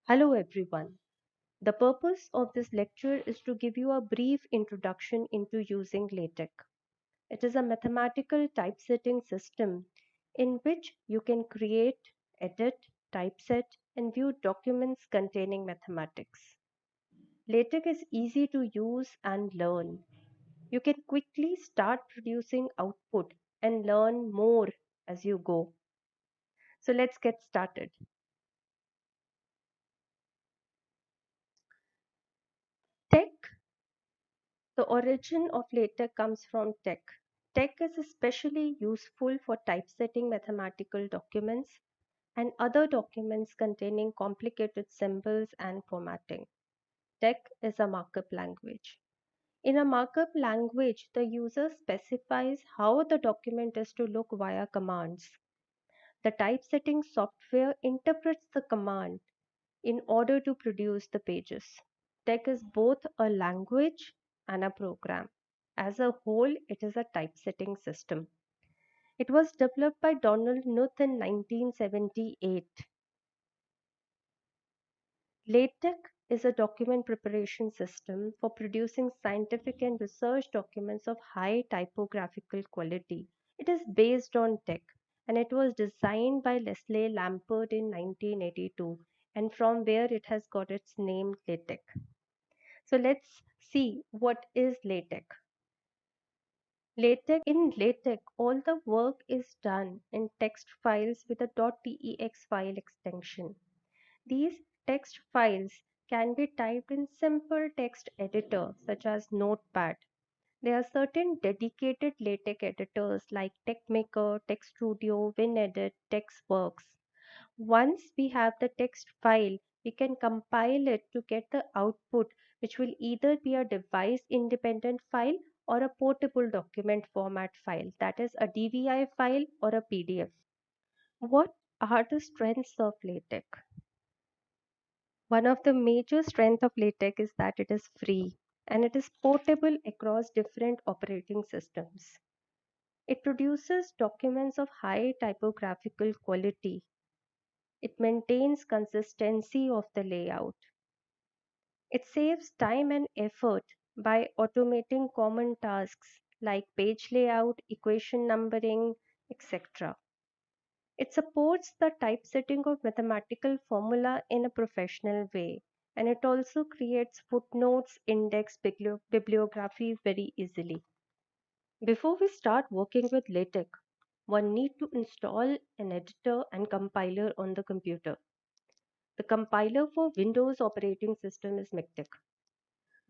Hello, everyone. The purpose of this lecture is to give you a brief introduction into using LaTeX. It is a mathematical typesetting system in which you can create, edit, typeset, and view documents containing mathematics. LaTeX is easy to use and learn. You can quickly start producing output and learn more as you go. So let's get started. Tech. The origin of LaTeX comes from TeX. TeX is especially useful for typesetting mathematical documents and other documents containing complicated symbols and formatting. TeX is a markup language. In a markup language, the user specifies how the document is to look via commands. The typesetting software interprets the command in order to produce the pages. TeX is both a language and a program. As a whole, it is a typesetting system. It was developed by Donald Knuth in 1978. LaTeX is a document preparation system for producing scientific and research documents of high typographical quality. It is based on TeX and it was designed by Leslie Lampert in 1982, and from where it has got its name LaTeX. So let's see what is LaTeX. In LaTeX, all the work is done in text files with a .tex file extension. These text files can be typed in simple text editor such as Notepad. There are certain dedicated LaTeX editors like TeXmaker, TeXstudio, WinEdit, TeXworks. Once we have the text file, we can compile it to get the output, which will either be a device independent file or a portable document format file, that is, a DVI file or a PDF. What are the strengths of LaTeX? One of the major strengths of LaTeX is that it is free and it is portable across different operating systems. It produces documents of high typographical quality. It maintains consistency of the layout. It saves time and effort by automating common tasks like page layout, equation numbering, etc. It supports the typesetting of mathematical formula in a professional way, and it also creates footnotes, index, bibliography very easily. Before we start working with LaTeX, one need to install an editor and compiler on the computer. The compiler for Windows operating system is MikTeX.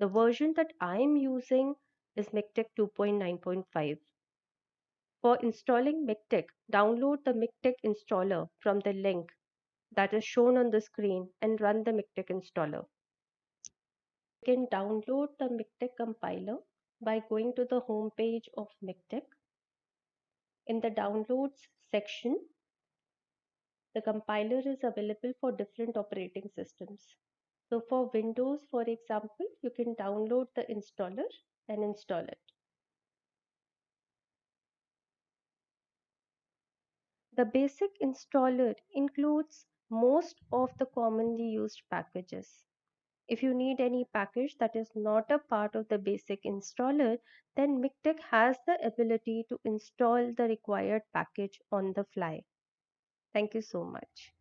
The version that I am using is MikTeX 2.9.5. For installing MikTeX, download the MikTeX installer from the link that is shown on the screen and run the MikTeX installer. You can download the MikTeX compiler by going to the home page of MikTeX. In the downloads section, the compiler is available for different operating systems. So for Windows, for example, you can download the installer and install it. The basic installer includes most of the commonly used packages. If you need any package that is not a part of the basic installer, then MikTeX has the ability to install the required package on the fly. Thank you so much.